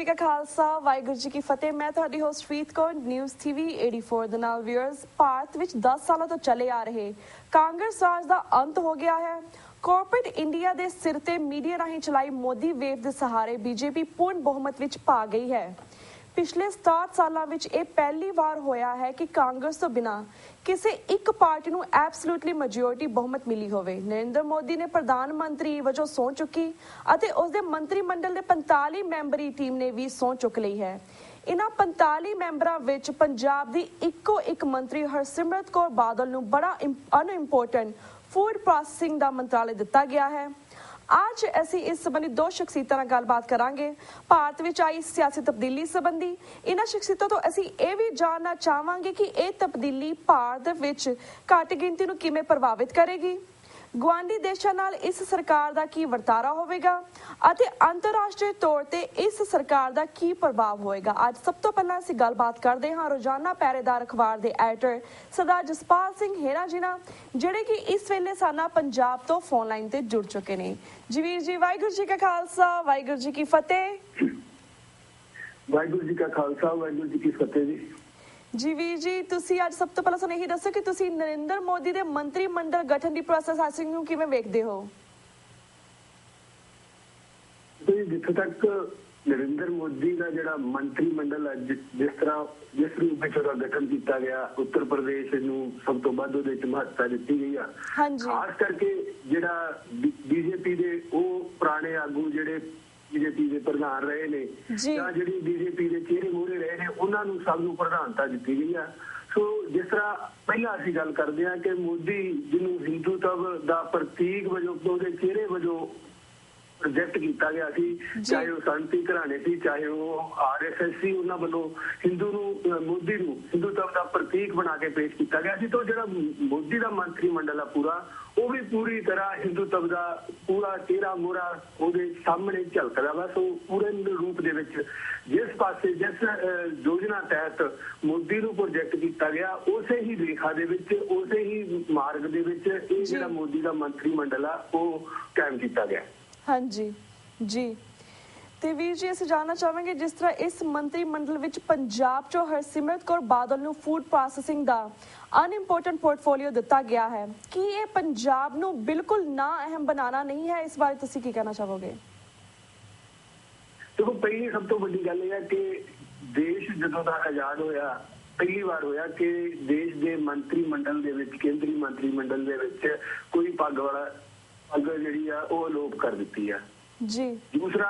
जी का खालसा वाहिगुरू जी की फतेह। मैं ਤੁਹਾਡੀ ਹੋਸਟ ਪ੍ਰੀਤ ਕੌਰ ਨਿਊਜ਼ ਟੀਵੀ 84 ਦੇ ਨਾਲ ਵੀਅਰਸ। ਭਾਰਤ ਵਿੱਚ 10 ਸਾਲਾਂ ਤੋਂ ਚੱਲੇ ਆ ਰਹੇ ਕਾਂਗਰਸ ਰਾਜ ਦਾ ਅੰਤ ਹੋ ਗਿਆ ਹੈ। ਕਾਰਪੋਰੇਟ ਇੰਡੀਆ ਦੇ ਸਿਰ ਤੇ ਮੀਡੀਆ ਰਾਹੀਂ ਚਲਾਈ ਮੋਦੀ ਵੇਵ ਦੇ ਸਹਾਰੇ ਬੀਜੇਪੀ ਪੂਰਨ ਬਹੁਮਤ ਵਿੱਚ ਪਾ ਗਈ ਹੈ। ਪਿਛਲੇ 67 ਸਾਲਾਂ ਵਿੱਚ ਇਹ ਪਹਿਲੀ ਵਾਰ ਹੋਇਆ ਹੈ ਕਿ ਕਾਂਗਰਸ ਤੋਂ ਬਿਨਾਂ ਕਿਸੇ ਇੱਕ ਪਾਰਟੀ ਨੂੰ ਐਬਸੋਲੂਟਲੀ ਮੈਜੋਰਿਟੀ ਬਹੁਮਤ ਮਿਲੀ ਹੋਵੇ। ਨਰਿੰਦਰ ਮੋਦੀ ਨੇ ਪ੍ਰਧਾਨ ਮੰਤਰੀ ਵਜੋਂ ਸਹੁੰ ਚੁੱਕੀ ਅਤੇ ਉਸਦੇ ਮੰਤਰੀ ਮੰਡਲ ਦੇ 45 ਮੈਂਬਰੀ ਟੀਮ ਨੇ ਵੀ ਸਹੁੰ ਚੁੱਕ ਲਈ ਹੈ। ਇਹਨਾਂ 45 ਮੈਂਬਰਾਂ ਵਿੱਚ ਪੰਜਾਬ ਦੀ ਇੱਕੋ ਇੱਕ ਮੰਤਰੀ ਹਰਸਿਮਰਤ ਕੌਰ ਬਾਦਲ ਨੂੰ ਬੜਾ ਅਨਇੰਪੋਰਟੈਂਟ ਫੂਡ ਪ੍ਰੋਸੈਸਿੰਗ ਦਾ ਮੰਤਰਾਲੇ ਦਿੱਤਾ ਗਿਆ ਹੈ। आज ਅਸੀਂ ਇਸ ਸੰਬੰਧੀ ਦੋ ਸ਼ਖਸੀਅਤਾਂ ਨਾਲ ਗੱਲਬਾਤ ਕਰਾਂਗੇ। ਭਾਰਤ ਵਿੱਚ ਆਈ ਸਿਆਸੀ ਤਬਦੀਲੀ ਸੰਬੰਧੀ ਇਹਨਾਂ ਸ਼ਖਸੀਅਤਾਂ ਤੋਂ ਅਸੀਂ ਇਹ ਵੀ ਜਾਣਨਾ ਚਾਹਾਂਗੇ ਕਿ ਇਹ ਤਬਦੀਲੀ ਭਾਰਤ ਵਿੱਚ ਘੱਟ ਗਿਣਤੀ ਨੂੰ ਕਿਵੇਂ ਪ੍ਰਭਾਵਿਤ ਕਰੇਗੀ, ਗੁਆਂਢੀ ਦੇਸ਼ਾਂ ਨਾਲ ਇਸ ਸਰਕਾਰ ਦਾ ਕੀ ਵਰਤਾਰਾ ਹੋਵੇਗਾ ਅਤੇ ਅੰਤਰਰਾਸ਼ਟਰੀ ਤੌਰ ਤੇ ਇਸ ਸਰਕਾਰ ਦਾ ਕੀ ਪ੍ਰਭਾਵ ਹੋਏਗਾ। ਅੱਜ ਸਭ ਤੋਂ ਪਹਿਲਾਂ ਅਸੀਂ ਗੱਲਬਾਤ ਕਰਦੇ ਹਾਂ ਰੋਜ਼ਾਨਾ ਪਹਿਰੇਦਾਰ ਅਖਬਾਰ ਦੇ ਐਡੀਟਰ ਸਰਦਾਰ ਜਸਪਾਲ ਸਿੰਘ ਹੇਰਾ ਜੀ ਨਾਲ, ਜਿਹੜੇ ਕਿ ਇਸ ਵੇਲੇ ਸਾਨਾ ਪੰਜਾਬ ਤੋਂ ਫੋਨ ਲਾਈਨ ਤੇ ਜੁੜ ਚੁੱਕੇ ਨੇ। ਜੀ ਵੀਰ ਜੀ, ਵਾਹਿਗੁਰੂ ਜੀ ਕਾ ਖਾਲਸਾ ਵਾਹਿਗੁਰੂ ਜੀ ਕੀ ਫਤਿਹ। ਵਾਹਿਗੁਰੂ ਜੀ ਕਾ ਖਾਲਸਾ ਵਾਹਿਗੁਰੂ ਜੀ ਕੀ ਫਤਿਹ ਜੀ। ਜੀ ਵੀਰ ਜੀ, ਤੁਸੀਂ ਅੱਜ ਸਭ ਤੋਂ ਪਹਿਲਾਂ ਸਾਨੂੰ ਇਹੀ ਦੱਸੋ ਕਿ ਤੁਸੀਂ ਨਰਿੰਦਰ ਮੋਦੀ ਦੇ ਮੰਤਰੀ ਮੰਡਲ ਗਠਨ ਦੀ ਪ੍ਰੋਸੈਸ ਨੂੰ ਕਿਵੇਂ ਵੇਖਦੇ ਹੋ? ਜਿੱਥੇ ਤੱਕ ਨਰਿੰਦਰ ਮੋਦੀ ਦਾ ਜਿਹੜਾ ਮੰਤਰੀ ਮੰਡਲ ਹੈ, ਜਿਸ ਰੂਪ ਵਿੱਚ ਉਹਦਾ ਗਠਨ ਕੀਤਾ ਗਿਆ, ਉੱਤਰ ਪ੍ਰਦੇਸ਼ ਨੂੰ ਸਭ ਤੋਂ ਵੱਧ ਉਹਦੇ ਵਿੱਚ ਮਹੱਤਤਾ ਦਿੱਤੀ ਗਈ ਆ। ਖਾਸ ਕਰਕੇ ਜਿਹੜਾ ਬੀਜੇਪੀ ਦੇ ਉਹ ਪੁਰਾਣੇ ਆਗੂ ਜਿਹੜੇ ਬੀਜੇਪੀ ਦੇ ਪ੍ਰਧਾਨ ਰਹੇ ਨੇ ਜਾਂ ਜਿਹੜੀ ਬੀਜੇਪੀ ਦੇ ਚਿਹਰੇ ਮੂਹਰੇ ਰਹੇ ਨੇ, ਉਹਨਾਂ ਨੂੰ ਸਭ ਨੂੰ ਪ੍ਰਧਾਨਤਾ ਦਿੱਤੀ ਗਈ ਆ। ਸੋ ਜਿਸ ਤਰ੍ਹਾਂ ਪਹਿਲਾਂ ਅਸੀਂ ਗੱਲ ਕਰਦੇ ਹਾਂ ਕਿ ਮੋਦੀ ਜਿਹਨੂੰ ਹਿੰਦੂਤਵ ਦਾ ਪ੍ਰਤੀਕ ਵਜੋਂ, ਉਹਦੇ ਚਿਹਰੇ ਵਜੋਂ ਪ੍ਰੋਜੈਕਟ ਕੀਤਾ ਗਿਆ ਸੀ, ਚਾਹੇ ਉਹ ਸੰਤੀ ਘਰਾਣੇ ਸੀ, ਚਾਹੇ ਉਹ RSS ਸੀ, ਉਹਨਾਂ ਵੱਲੋਂ ਮੋਦੀ ਨੂੰ ਹਿੰਦੂਤਵ ਦਾ ਪ੍ਰਤੀਕ ਬਣਾ ਕੇ ਪੇਸ਼ ਕੀਤਾ ਗਿਆ ਸੀ। ਤਾਂ ਜਿਹੜਾ ਮੋਦੀ ਦਾ ਮੰਤਰੀ ਮੰਡਲ ਆ ਪੂਰਾ, ਉਹ ਵੀ ਪੂਰੀ ਤਰ੍ਹਾਂ ਹਿੰਦੂਤਵ ਦਾ ਪੂਰਾ ਚਿਹਰਾ ਮੋਹਰਾ ਉਹਦੇ ਸਾਹਮਣੇ ਝਲਕਦਾ ਵਾ। ਸੋ ਪੂਰੇ ਰੂਪ ਦੇ ਵਿੱਚ ਜਿਸ ਪਾਸੇ ਜਿਸ ਯੋਜਨਾ ਤਹਿਤ ਮੋਦੀ ਨੂੰ ਪ੍ਰੋਜੈਕਟ ਕੀਤਾ ਗਿਆ, ਉਸੇ ਹੀ ਰੇਖਾ ਦੇ ਵਿੱਚ, ਉਸੇ ਹੀ ਮਾਰਗ ਦੇ ਵਿੱਚ ਇਹ ਜਿਹੜਾ ਮੋਦੀ ਦਾ ਮੰਤਰੀ ਮੰਡਲ ਆ ਉਹ ਕਾਇਮ ਕੀਤਾ ਗਿਆ। ਹਾਂਜੀ ਜੀ। ਤੇ ਵੀਰ ਜੀ, ਅਸੀਂ ਜਾਣਨਾ ਚਾਹਾਂਗੇ ਜਿਸ ਤਰ੍ਹਾਂ ਇਸ ਮੰਤਰੀ ਮੰਡਲ ਵਿੱਚ ਪੰਜਾਬ ਚੋਂ ਹਰਸਿਮਰਤ ਕੌਰ ਬਾਦਲ ਨੂੰ ਫੂਡ ਪ੍ਰੋਸੈਸਿੰਗ ਦਾ ਅਨਇੰਪੋਰਟੈਂਟ ਪੋਰਟਫੋਲੀਓ ਦਿੱਤਾ ਗਿਆ ਹੈ, ਕੀ ਇਹ ਪੰਜਾਬ ਨੂੰ ਬਿਲਕੁਲ ਨਾ ਅਹਿਮ ਬਣਾਉਣਾ ਨਹੀਂ ਹੈ? ਇਸ ਬਾਰੇ ਤੁਸੀਂ ਕੀ ਕਹਿਣਾ ਚਾਹੋਗੇ? ਦੇਖੋ, ਪਹਿਲੀ ਸਭ ਤੋਂ ਵੱਡੀ ਗੱਲ ਇਹ ਹੈ ਕਿ ਦੇਸ਼ ਜਦੋਂ ਦਾ ਆਜ਼ਾਦ ਹੋਇਆ, ਪਹਿਲੀ ਵਾਰ ਹੋਇਆ ਕਿ ਦੇਸ਼ ਦੇ ਮੰਤਰੀ ਮੰਡਲ ਦੇ ਵਿੱਚ, ਕੇਂਦਰੀ ਮੰਤਰੀ ਮੰਡਲ ਦੇ ਵਿੱਚ ਕੋਈ ਪੱਗ ਜਿਹੜੀ ਆ ਉਹ ਅਲੋਪ ਕਰ ਦਿੱਤੀ ਆ ਜੀ। ਦੂਸਰਾ,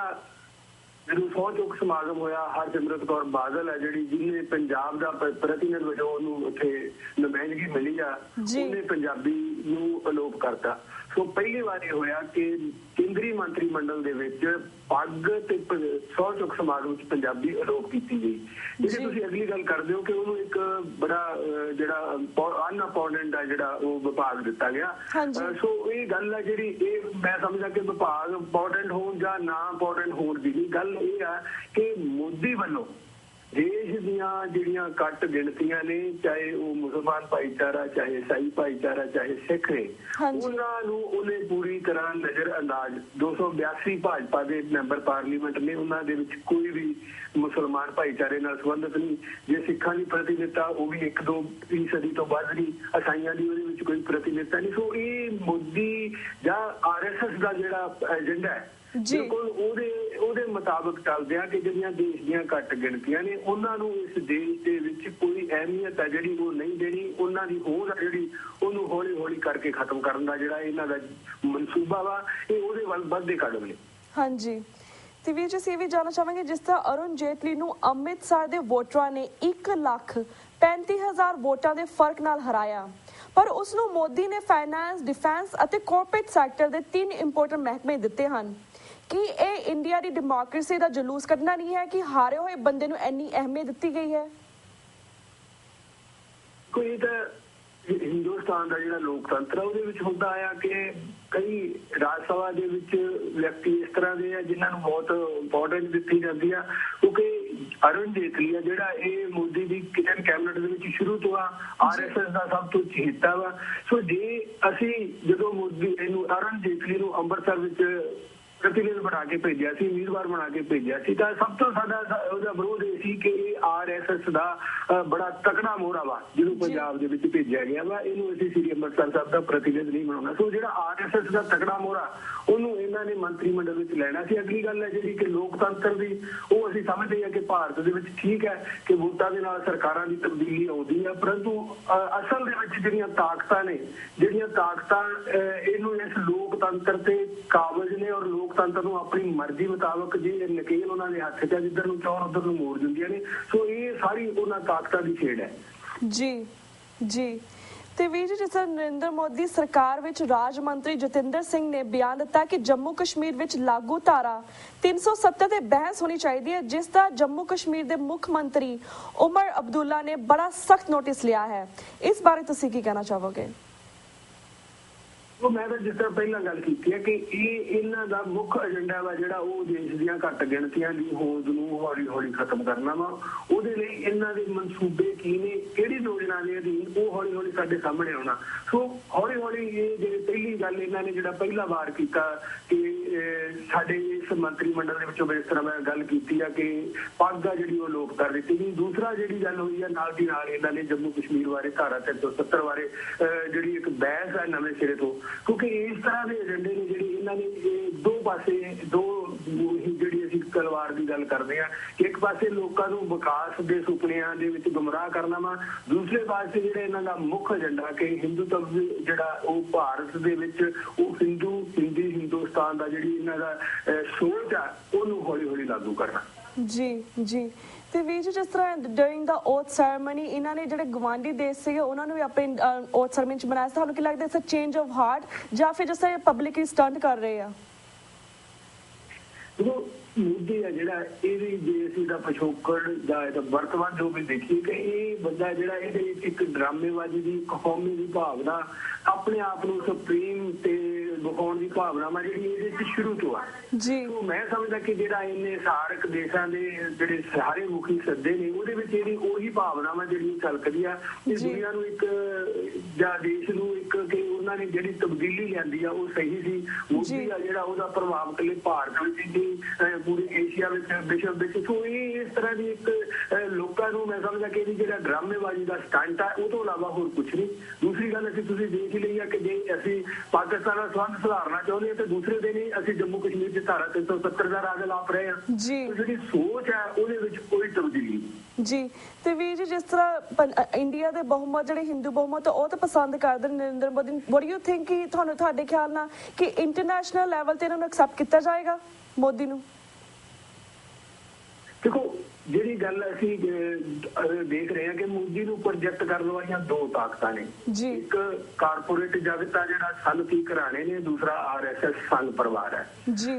ਜਦੋਂ ਸਹੁੰ ਚੁੱਕ ਸਮਾਗਮ ਹੋਇਆ, ਹਰਸਿਮਰਤ ਕੌਰ ਬਾਦਲ ਹੈ ਜਿਹੜੀ, ਜਿਹਨੇ ਪੰਜਾਬ ਦਾ ਪ੍ਰਤੀਨਿਧ ਵਜੋਂ ਉਹਨੂੰ ਉੱਥੇ ਨੁਮਾਇੰਦਗੀ ਮਿਲੀ ਆ, ਉਹਨੇ ਪੰਜਾਬੀ ਨੂੰ ਅਲੋਪ ਕਰਤਾ। ਸੋ ਪਹਿਲੀ ਵਾਰ ਇਹ ਹੋਇਆ ਕਿ ਕੇਂਦਰੀ ਮੰਤਰੀ ਮੰਡਲ ਦੇ ਵਿੱਚ ਪੱਗ ਤੇ ਸਹੁੰ ਚੁੱਕ ਸਮਾਗਮ ਚ ਪੰਜਾਬੀ ਅਲੋਪ ਕੀਤੀ ਗਈ। ਜਿਹੜੀ ਤੁਸੀਂ ਅਗਲੀ ਗੱਲ ਕਰਦੇ ਹੋ ਕਿ ਉਹਨੂੰ ਇੱਕ ਬੜਾ ਜਿਹੜਾ ਅਨਇੰਪੋਰਟੈਂਟ ਆ ਜਿਹੜਾ ਉਹ ਵਿਭਾਗ ਦਿੱਤਾ ਗਿਆ। ਸੋ ਇਹ ਗੱਲ ਆ ਜਿਹੜੀ, ਇਹ ਮੈਂ ਸਮਝਦਾ ਕਿ ਵਿਭਾਗ ਇੰਪੋਰਟੈਂਟ ਹੋਣ ਜਾਂ ਨਾ ਇੰਪੋਰਟੈਂਟ ਹੋਣ ਦੀ ਨਹੀਂ, ਗੱਲ ਇਹ ਆ ਕਿ ਮੋਦੀ ਵੱਲੋਂ ਦੇਸ਼ ਦੀਆਂ ਜਿਹੜੀਆਂ ਘੱਟ ਗਿਣਤੀਆਂ ਨੇ, ਚਾਹੇ ਉਹ ਮੁਸਲਮਾਨ ਭਾਈਚਾਰਾ, ਚਾਹੇ ਈਸਾਈ ਭਾਈਚਾਰਾ, ਚਾਹੇ ਸਿੱਖ ਨੇ, ਉਹਨਾਂ ਨੂੰ ਉਹਨੇ ਪੂਰੀ ਤਰ੍ਹਾਂ ਨਜ਼ਰ ਅੰਦਾਜ਼। 282 ਭਾਜਪਾ ਦੇ ਮੈਂਬਰ ਪਾਰਲੀਮੈਂਟ ਨੇ, ਉਹਨਾਂ ਦੇ ਵਿੱਚ ਕੋਈ ਵੀ ਮੁਸਲਮਾਨ ਭਾਈਚਾਰੇ ਨਾਲ ਸੰਬੰਧਿਤ ਨਹੀਂ। ਜੇ ਸਿੱਖਾਂ ਦੀ ਪ੍ਰਤੀਨਿਧਤਾ ਉਹ ਵੀ 1-2% ਤੋਂ ਵੱਧ ਨਹੀਂ, ਈਸਾਈਆਂ ਦੀ ਉਹਦੇ ਵਿੱਚ ਕੋਈ ਪ੍ਰਤੀਨਿਧਤਾ ਨਹੀਂ। ਸੋ ਇਹ ਮੋਦੀ ਜਾਂ RSS ਦਾ ਜਿਹੜਾ ਏਜੰਡਾ ਹੈ, ਬਿਲਕੁਲ ਉਹਦੇ ਮੁਤਾਬਕ ਚੱਲਦੇ ਆ ਕਿ ਜਿਹੜੀਆਂ ਦੇਸ਼ ਦੀਆਂ ਘੱਟ ਗਿਣਤੀਆਂ ਨੇ, ਉਹਨਾਂ ਨੂੰ ਇਸ ਦੇਸ਼ ਦੇ ਵਿੱਚ ਕੋਈ ਅਹਿਮੀਅਤ ਹੈ ਜਿਹੜੀ ਉਹ ਨਹੀਂ ਦੇਣੀ। ਉਹਨਾਂ ਦੀ ਹੋਂਦ ਆ ਜਿਹੜੀ, ਉਹਨੂੰ ਹੌਲੀ ਹੌਲੀ ਕਰਕੇ ਖਤਮ ਕਰਨ ਦਾ ਜਿਹੜਾ ਇਹਨਾਂ ਦਾ ਮਨਸੂਬਾ ਵਾ, ਇਹ ਉਹਦੇ ਵੱਲ ਵੱਧਦੇ ਕਦਮ ਨੇ। ਹਾਂਜੀ। ਤੇ ਵੀਰ ਜੀ, ਅਸੀਂ ਵੀ ਜਾਣਨਾ ਚਾਹਾਂਗੇ ਜਿਸ ਤਰ੍ਹਾਂ ਅਰੁਣ ਜੇਤਲੀ ਨੂੰ ਅੰਮ੍ਰਿਤਸਰ ਦੇ ਵੋਟਰਾਂ ਨੇ 1,35,000 ਵੋਟਾਂ ਦੇ ਫਰਕ ਨਾਲ ਹਰਾਇਆ, ਪਰ ਉਸ ਨੂੰ ਮੋਦੀ ਨੇ ਫਾਈਨੈਂਸ, ਡਿਫੈਂਸ ਅਤੇ ਕਾਰਪੋਰੇਟ ਸੈਕਟਰ ਦੇ 3 ਇੰਪੋਰਟੈਂਟ ਮਹਿਕਮੇ ਦਿੱਤੇ ਹਨ। ਕੀ ਇਹ ਇੰਡੀਆ ਦੀ ਡੈਮੋਕ੍ਰੇਸੀ ਦਾ ਜਲੂਸ ਕੱਢਣਾ ਨਹੀਂ ਹੈ ਕਿ ਹਾਰੇ ਹੋਏ ਬੰਦੇ ਨੂੰ ਇੰਨੀ ਅਹਿਮੀਅਤ ਦਿੱਤੀ ਗਈ ਹੈ? ਕੋਈ ਤਾਂ ਹਿੰਦੁਸਤਾਨ ਦਾ ਜਿਹੜਾ ਲੋਕਤੰਤਰ ਆ ਉਹਦੇ ਵਿੱਚ ਹੁੰਦਾ ਆ ਕਿ ਕਈ ਰਾਜ ਸਭਾ ਦੇ ਵਿੱਚ ਵਿਅਕਤੀ ਇਸ ਤਰ੍ਹਾਂ ਦੇ ਆ ਜਿਨ੍ਹਾਂ ਨੂੰ ਬਹੁਤ ਇੰਪੋਰਟੈਂਸ ਦਿੱਤੀ ਜਾਂਦੀ ਆ, ਕਿਉਂਕਿ ਅਰੁਣ ਜੇਤਲੀ ਆ ਜਿਹੜਾ, ਇਹ ਮੋਦੀ ਦੀ ਕਿਚਨ ਕੈਬਨਿਟ ਦੇ ਵਿੱਚ ਸ਼ੁਰੂ ਤੋਂ ਆ, RSS ਦਾ ਸਭ ਤੋਂ ਚਹੇਤਾ ਵਾ। ਸੋ ਜੇ ਅਸੀਂ ਜਦੋਂ ਮੋਦੀ ਅਰੁਣ ਜੇਤਲੀ ਨੂੰ ਅੰਮ੍ਰਿਤਸਰ ਵਿੱਚ प्रतिनिधि बना के भेजा सी, उम्मीदवार बना के भेजा सी। तो सब तो साडा ਉਹਦਾ ਵਿਰੋਧ ਇਹ ਸੀ ਕਿ ਇਹ RSS ਦਾ ਬੜਾ ਤਕੜਾ ਮੋਹਰਾ ਵਾ ਜਿਹਨੂੰ ਪੰਜਾਬ ਦੇ ਵਿੱਚ ਭੇਜਿਆ ਗਿਆ ਵਾ, ਇਹਨੂੰ ਅਸੀਂ ਸ੍ਰੀ ਅੰਮ੍ਰਿਤਸਰ ਸਾਹਿਬ ਦਾ ਪ੍ਰਤੀਨਿਧ ਨਹੀਂ ਬਣਾਉਣਾ। ਸੋ ਜਿਹੜਾ RSS ਦਾ ਤਕੜਾ ਮੋਹਰਾ ਉਹਨੂੰ ਇਹਨਾਂ ਨੇ ਮੰਤਰੀ ਮੰਡਲ ਵਿੱਚ ਲੈਣਾ ਸੀ। ਅਗਲੀ ਗੱਲ ਹੈ ਜਿਹੜੀ ਕਿ ਲੋਕਤੰਤਰ ਦੀ, ਉਹ ਅਸੀਂ ਸਮਝਦੇ ਹਾਂ ਕਿ ਭਾਰਤ ਦੇ ਵਿੱਚ ਠੀਕ ਹੈ ਕਿ ਵੋਟਾਂ ਦੇ ਨਾਲ ਸਰਕਾਰਾਂ ਦੀ ਤਬਦੀਲੀ ਆਉਂਦੀ ਹੈ, ਪਰੰਤੂ ਅਸਲ ਦੇ ਵਿੱਚ ਜਿਹੜੀਆਂ ਤਾਕਤਾਂ ਨੇ, ਜਿਹੜੀਆਂ ਤਾਕਤਾਂ ਇਹਨੂੰ ਇਸ ਲੋਕਤੰਤਰ ਤੇ ਕਾਬਜ਼ ਨੇ ਔਰ ਲੋਕਤੰਤਰ ਨੂੰ ਆਪਣੀ ਮਰਜ਼ੀ ਮੁਤਾਬਕ ਜੇ ਨਕੇਲ ਉਹਨਾਂ ਦੇ ਹੱਥ 'ਚ ਜਿੱਧਰ ਨੂੰ ਚਾਹਣ ਉੱਧਰ ਨੂੰ ਮੋੜ ਦਿੰਦੀਆਂ ਨੇ। ਸੋ ਇਹ ਸਾਰੀ ਉਹਨਾਂ ਤਾਕਤਾਂ ਦੀ ਖੇਡ ਹੈ। ਜੀ ਜੀ। ਤੇ ਵੀਰ ਜੀ, ਜਿਸ ਤਰ੍ਹਾਂ ਨਰਿੰਦਰ ਮੋਦੀ ਸਰਕਾਰ ਵਿੱਚ ਰਾਜ ਮੰਤਰੀ ਜਤਿੰਦਰ ਸਿੰਘ ਨੇ ਬਿਆਨ ਦਿੱਤਾ ਕਿ ਜੰਮੂ ਕਸ਼ਮੀਰ ਵਿੱਚ ਲਾਗੂ ਧਾਰਾ 370 ਤੇ ਬਹਿਸ ਹੋਣੀ ਚਾਹੀਦੀ ਹੈ, ਜਿਸ ਦਾ ਜੰਮੂ ਕਸ਼ਮੀਰ ਦੇ ਮੁੱਖ ਮੰਤਰੀ ਉਮਰ ਅਬਦੁੱਲਾ ਨੇ ਬੜਾ ਸਖਤ ਨੋਟਿਸ ਲਿਆ ਹੈ, ਇਸ ਬਾਰੇ ਤੁਸੀਂ ਕੀ ਕਹਿਣਾ ਚਾਹੋਗੇ? ਮੈਂ ਤਾਂ ਜਿਸ ਤਰ੍ਹਾਂ ਪਹਿਲਾਂ ਗੱਲ ਕੀਤੀ ਹੈ ਕਿ ਇਹਨਾਂ ਦਾ ਮੁੱਖ ਏਜੰਡਾ ਵਾ ਜਿਹੜਾ ਉਹ ਦੇਸ਼ ਦੀਆਂ ਘੱਟ ਗਿਣਤੀਆਂ ਦੀ ਹੋਂਦ ਨੂੰ ਹੌਲੀ ਹੌਲੀ ਖਤਮ ਕਰਨਾ ਵਾ। ਉਹਦੇ ਲਈ ਇਹਨਾਂ ਦੇ ਮਨਸੂਬੇ ਕੀ ਨੇ, ਕਿਹੜੀ ਯੋਜਨਾ ਦੇ ਅਧੀਨ, ਉਹ ਹੌਲੀ ਹੌਲੀ ਸਾਡੇ ਸਾਹਮਣੇ ਆਉਣਾ। ਸੋ ਹੌਲੀ ਹੌਲੀ ਇਹ ਜਿਹੜੀ ਪਹਿਲੀ ਗੱਲ ਇਹਨਾਂ ਨੇ ਜਿਹੜਾ ਪਹਿਲਾ ਵਾਰ ਕੀਤਾ ਕਿ ਸਾਡੇ ਇਸ ਮੰਤਰੀ ਮੰਡਲ ਦੇ ਵਿੱਚੋਂ ਇਸ ਤਰ੍ਹਾਂ ਮੈਂ ਗੱਲ ਕੀਤੀ ਆ ਕਿ ਪੱਗ ਆ ਜਿਹੜੀ ਉਹ ਲੋਪ ਕਰ ਦਿੱਤੀ ਗਈ। ਦੂਸਰਾ ਜਿਹੜੀ ਗੱਲ ਹੋਈ ਆ ਨਾਲ ਦੀ ਨਾਲ ਇਹਨਾਂ ਨੇ ਜੰਮੂ ਕਸ਼ਮੀਰ ਬਾਰੇ ਧਾਰਾ 370 ਬਾਰੇ ਜਿਹੜੀ ਇੱਕ ਬਹਿਸ ਹੈ ਨਵੇਂ ਸਿਰੇ ਤੋਂ, ਕਿਉਂਕਿ ਇਸ ਤਰ੍ਹਾਂ ਦੇ ਏਜੰਡੇ ਨੇ ਜਿਹੜੇ ਇਹਨਾਂ ਨੇ ਦੋ ਪਾਸੇ ਜਿਹੜੀ ਅਸੀਂ ਤਲਵਾਰ ਦੀ ਗੱਲ ਕਰਦੇ ਹਾਂ ਕਿ ਇੱਕ ਪਾਸੇ ਲੋਕਾਂ ਨੂੰ ਵਿਕਾਸ ਦੇ ਸੁਪਨਿਆਂ ਦੇ ਵਿੱਚ ਗੁੰਮਰਾਹ ਕਰਨਾ ਵਾ, ਦੂਸਰੇ ਪਾਸੇ ਜਿਹੜਾ ਇਹਨਾਂ ਦਾ ਮੁੱਖ ਏਜੰਡਾ ਕਿ ਹਿੰਦੂਤਵ ਜਿਹੜਾ ਉਹ ਭਾਰਤ ਦੇ ਵਿੱਚ ਉਹ ਹਿੰਦੁਸਤਾਨ ਦਾ ਜਿਹੜੀ ਇਹਨਾਂ ਦਾ ਸੋਚ ਆ ਉਹਨੂੰ ਹੌਲੀ ਹੌਲੀ ਲਾਗੂ ਕਰਨਾ। ਜੀ ਜੀ। ਤੇ ਵੀਰ ਜੀ, ਜਿਸ ਤਰ੍ਹਾਂ ਡਿਊਰਿੰਗ ਦਾ ਓਥ ਸੈਰੇਮਨੀ ਇਹਨਾਂ ਨੇ ਜਿਹੜੇ ਗਵਾਂਢੀ ਦੇਸ਼ ਸੀਗੇ ਉਹਨਾਂ ਨੂੰ ਵੀ ਆਪਣੇ ਓਥ ਸੈਰੇਮਨੀ ਚ ਬਣਾਇਆ ਸੀ, ਤੁਹਾਨੂੰ ਕੀ ਲੱਗਦਾ ਇਸ ਚੇਂਜ ਆਫ ਹਾਰਟ ਜਾਂ ਫਿਰ ਜਿਸ ਤਰ੍ਹਾਂ ਪਬਲਿਕਲੀ ਸਟੰਟ ਕਰ ਰਹੇ ਆ? ਮੋਦੀ ਆ ਜਿਹੜਾ ਇਹਦੀ ਜੇ ਅਸੀਂ ਦਾ ਪਿਛੋਕੜ ਜਾਂ ਇਹਦਾ ਵਰਤਮਾਨ ਜੋ ਵੀ ਦੇਖੀਏ ਕਿ ਇਹ ਬੰਦਾ ਜਿਹੜਾ ਇਹਦੇ ਵਿੱਚ ਇੱਕ ਡਰਾਮੇਬਾਜ਼ੀ ਦੀ, ਕੌਮੀ ਦੀ ਭਾਵਨਾ, ਆਪਣੇ ਆਪ ਨੂੰ ਸੁਪਰੀਮ ਤੇ ਵਿਖਾਉਣ ਦੀ ਭਾਵਨਾ ਵਾ ਜਿਹੜੀ ਇਹਦੇ ਵਿੱਚ ਸ਼ੁਰੂ ਤੋਂ ਆ। ਜੀ ਮੈਂ ਸਮਝਦਾ ਕਿ ਜਿਹੜਾ ਇਹਨੇ ਸਾਰਕ ਦੇਸ਼ਾਂ ਦੇ ਜਿਹੜੇ ਸਾਰੇ ਮੁਖੀ ਸੱਦੇ ਨੇ ਉਹਦੇ ਵਿੱਚ ਇਹਦੀ ਉਹੀ ਭਾਵਨਾ ਵਾ ਜਿਹੜੀ ਝਲਕਦੀ ਆ ਕਿ ਦੁਨੀਆ ਨੂੰ ਇੱਕ ਜਾਂ ਦੇਸ਼ ਨੂੰ ਇੱਕ ਕਿ ਉਹਨਾਂ ਨੇ ਜਿਹੜੀ ਤਬਦੀਲੀ ਲਿਆਂਦੀ ਆ ਉਹ ਸਹੀ ਸੀ। ਮੋਦੀ ਆ ਜਿਹੜਾ ਉਹਦਾ ਪ੍ਰਭਾਵ ਇਕੱਲੇ ਭਾਰਤ ਵਿੱਚ ਨਹੀਂ ਪੂਰੇ ਏਸ਼ੀਆ ਵਿੱਚ, ਵਿਸ਼ਵ ਵਿੱਚ। ਸੋ ਇਹ ਇਸ ਤਰ੍ਹਾਂ ਦੀ ਇੱਕ ਲੋਕਾਂ ਨੂੰ ਮੈਂ ਸਮਝਦਾ ਕਿ ਇਹਦੀ ਜਿਹੜਾ ਡਰਾਮੇਬਾਜ਼ੀ ਦਾ ਸਟੰਟ ਆ ਉਹ ਤੋਂ ਇਲਾਵਾ ਹੋਰ ਕੁਛ ਨਹੀਂ। ਦੂਸਰੀ ਗੱਲ ਅਸੀਂ ਤੁਸੀਂ ਦੇਖ ਹੀ ਲਈ ਆ ਕਿ ਜੇ ਅਸੀਂ ਪਾਕਿਸਤਾਨ ਨਾਲ ਸੰਬੰਧ ਸੁਧਾਰਨਾ ਚਾਹੁੰਦੇ ਹਾਂ ਤੇ ਦੂਸਰੇ ਦਿਨ ਹੀ ਅਸੀਂ ਜੰਮੂ ਕਸ਼ਮੀਰ ਚ ਧਾਰਾ 370 ਦਾ ਰਾਗ ਲਾਪ ਰਹੇ ਹਾਂ। ਜਿਹੜੀ ਸੋਚ ਹੈ ਉਹਦੇ ਵਿੱਚ ਕੋਈ ਤਬਦੀਲੀ ਨਹੀਂ। ਜੀ। ਤੇ ਵੀਰ ਜੀ, ਜਿਸ ਤਰ੍ਹਾਂ ਇੰਡੀਆ ਦੇ ਬਹੁਮਤ ਜਿਹੜੇ ਹਿੰਦੂ ਬਹੁਮਤ ਉਹ ਤਾਂ ਪਸੰਦ ਕਰਦੇ ਨੇ Narendra Modi, what you think ਕਿ ਤੁਹਾਡੇ ਖਿਆਲ ਨਾਲ ਕਿ ਇੰਟਰਨੈਸ਼ਨਲ ਲੈਵਲ ਤੇ ਇਹਨਾਂ ਨੂੰ ਐਕਸੈਪਟ ਕੀਤਾ ਜਾਏਗਾ ਮੋਦੀ ਨੂੰ? ਦੇਖੋ ਜਿਹੜੀ ਗੱਲ ਅਸੀਂ ਦੇਖ ਰਹੇ ਹਾਂ ਕਿ ਮੋਦੀ ਨੂੰ ਪ੍ਰੋਜੈਕਟ ਕਰਨ ਵਾਲੀਆਂ ਦੋ ਤਾਕਤਾਂ ਨੇ, ਇੱਕ ਕਾਰਪੋਰੇਟ ਜਗਤ ਆ ਜਿਹੜਾ ਸਨਅਤੀ ਘਰਾਣੇ ਨੇ, ਦੂਸਰਾ RSS ਸੰਘ ਪਰਿਵਾਰ ਹੈ।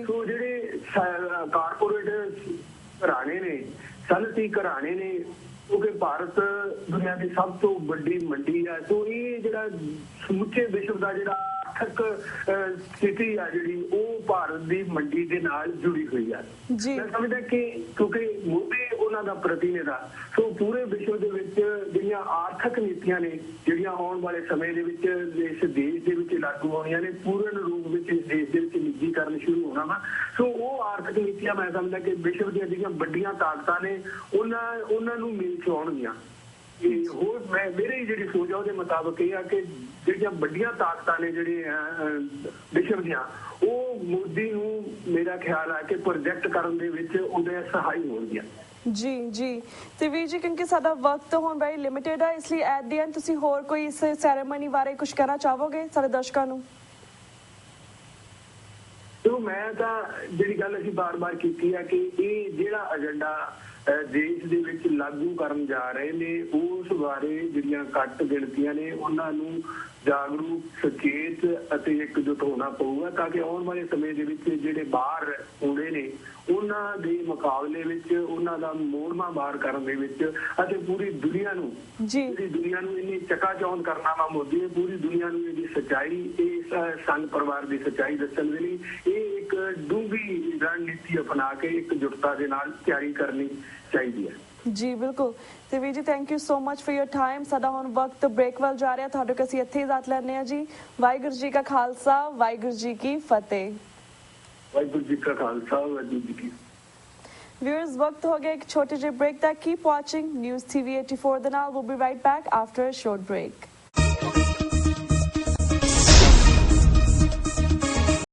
ਸੋ ਜਿਹੜੇ ਕਾਰਪੋਰੇਟ ਘਰਾਣੇ ਨੇ, ਸਨਅਤੀ ਘਰਾਣੇ ਨੇ, ਕਿਉਂਕਿ ਭਾਰਤ ਦੁਨੀਆ ਦੀ ਸਭ ਤੋਂ ਵੱਡੀ ਮੰਡੀ ਆ। ਸੋ ਇਹ ਜਿਹੜਾ ਸਮੁੱਚੇ ਵਿਸ਼ਵ ਦਾ ਜਿਹੜਾ ਆਰਥਿਕ ਸਥਿਤੀ ਆ ਜਿਹੜੀ ਉਹ ਭਾਰਤ ਦੀ ਮੰਡੀ ਦੇ ਨਾਲ ਜੁੜੀ ਹੋਈ ਆ। ਮੈਂ ਸਮਝਦਾ ਕਿ ਕਿਉਂਕਿ ਮੋਦੀ ਉਹਨਾਂ ਦਾ ਪ੍ਰਤੀਨਿਧ ਆ, ਸੋ ਪੂਰੇ ਵਿਸ਼ਵ ਦੇ ਵਿੱਚ ਜਿਹੜੀਆਂ ਆਰਥਿਕ ਨੀਤੀਆਂ ਨੇ ਜਿਹੜੀਆਂ ਆਉਣ ਵਾਲੇ ਸਮੇਂ ਦੇ ਵਿੱਚ ਇਸ ਦੇਸ਼ ਦੇ ਵਿੱਚ ਲਾਗੂ ਹੋਣੀਆਂ ਨੇ, ਪੂਰਨ ਰੂਪ ਵਿੱਚ ਇਸ ਦੇਸ਼ ਦੇ ਵਿੱਚ ਨਿੱਜੀਕਰਨ ਸ਼ੁਰੂ ਹੋਣਾ ਵਾ। ਸੋ ਉਹ ਆਰਥਿਕ ਨੀਤੀਆਂ ਮੈਂ ਸਮਝਦਾ ਕਿ ਵਿਸ਼ਵ ਦੀਆਂ ਜਿਹੜੀਆਂ ਵੱਡੀਆਂ ਤਾਕਤਾਂ ਨੇ ਉਹਨਾਂ ਨੂੰ ਮਿਲ ਕੇ ਆਉਣਗੀਆਂ। ਹੋਰ ਮੇਰੀ ਜਿਹੜੀ ਸੋਚ ਆ ਉਹਦੇ ਮੁਤਾਬਕ ਇਹ ਆ ਕਿ ਜਿਹੜੀਆਂ ਵੱਡੀਆਂ ਤਾਕਤਾਂ ਨੇ ਜਿਹੜੇ ਵਿਸ਼ਵ ਦੀਆਂ ਉਹ ਮੋਦੀ ਨੂੰ ਮੇਰਾ ਖਿਆਲ ਆ ਕਿ ਪ੍ਰੋਜੈਕਟ ਕਰਨ ਦੇ ਵਿੱਚ ਉਹਦੇ ਸਹਾਈ ਹੋਣਗੀਆਂ। ਜੀ। ਤੇ ਵੀਰ ਜੀ, ਕਿਉਂਕਿ ਸਾਡਾ ਵਕਤ ਹੁਣ ਵੈਰੀ ਲਿਮਿਟਡ ਹੈ, ਇਸ ਲਈ ਐਟ ਦੀ ਐਂਡ ਤੁਸੀਂ ਹੋਰ ਕੋਈ ਇਸ ਸੈਰੇਮਨੀ ਬਾਰੇ ਕੁਝ ਕਹਿਣਾ ਚਾਹੋਗੇ ਸਾਡੇ ਦਰਸ਼ਕਾਂ ਨੂੰ? ਮੈਂ ਤਾਂ ਜਿਹੜੀ ਗੱਲ ਅਸੀਂ ਬਾਰ-ਬਾਰ ਕੀਤੀ ਆ ਕਿ ਇਹ ਜਿਹੜਾ ਏਜੰਡਾ ਦੇਸ਼ ਦੇ ਵਿੱਚ ਲਾਗੂ ਕਰਨ ਜਾ ਰਹੇ ਨੇ ਉਸ ਬਾਰੇ ਜਿਹੜੀਆਂ ਘੱਟ ਗਿਣਤੀਆਂ ਨੇ ਉਹਨਾਂ ਨੂੰ ਜਾਗਰੂਕ, ਸੁਚੇਤ ਅਤੇ ਇਕਜੁੱਟ ਹੋਣਾ ਪਊਗਾ ਤਾਂ ਕਿ ਆਉਣ ਵਾਲੇ ਸਮੇਂ ਦੇ ਵਿੱਚ ਜਿਹੜੇ ਬਾਹਰ ਆਉਂਦੇ ਨੇ ਉਹਨਾਂ ਦੇ ਮੁਕਾਬਲੇ ਵਿੱਚ ਉਹਨਾਂ ਦਾ ਮੋੜਮਾ ਬਾਹਰ ਕਰਨ ਦੇ ਵਿੱਚ ਅਤੇ ਪੂਰੀ ਦੁਨੀਆ ਨੂੰ ਇੰਨੀ ਚਕਾਚੌਂਧ ਕਰਨਾ ਵਾ ਮੋਦੀ ਨੇ, ਪੂਰੀ ਦੁਨੀਆ ਨੂੰ ਇਹਦੀ ਸੱਚਾਈ, ਇਸ ਸੰਘ ਪਰਿਵਾਰ ਦੀ ਸੱਚਾਈ ਦੱਸਣ ਦੇ ਲਈ ਇਹ ਇੱਕ ਡੂੰਘੀ ਰਣਨੀਤੀ ਅਪਣਾ ਕੇ ਇਕਜੁੱਟਤਾ ਦੇ ਨਾਲ ਤਿਆਰੀ ਕਰਨੀ ਚਾਹੀਦੀ ਹੈ। ਜੀ ਬਿਲਕੁਲ। ਤੇ ਵੀਰ ਜੀ, thank you so much for your time. ਸਾਡਾ ਹੁਣ ਵਕਤ ਬ੍ਰੇਕ ਵੱਲ ਜਾ ਰਿਹਾ, ਤੁਹਾਡੇ ਕੋਲ ਅਸੀਂ ਇੱਥੇ ਇਜਾਜ਼ਤ ਲੈਂਦੇ ਹਾਂ ਜੀ। ਵਾਹਿਗੁਰੂ ਜੀ ਕਾ ਖਾਲਸਾ, ਵਾਹਿਗੁਰੂ ਜੀ ਕੀ ਫਤਿਹ। ਵਾਹਿਗੁਰੂ ਜੀ ਕਾ ਖਾਲਸਾ ਵਾਹਿਗੁਰੂ ਜੀ ਕੀ Viewers, वक्त हो गया एक छोटे से ब्रेक तक. Keep watching News TV 84 The Now. We'll be right back after a short break.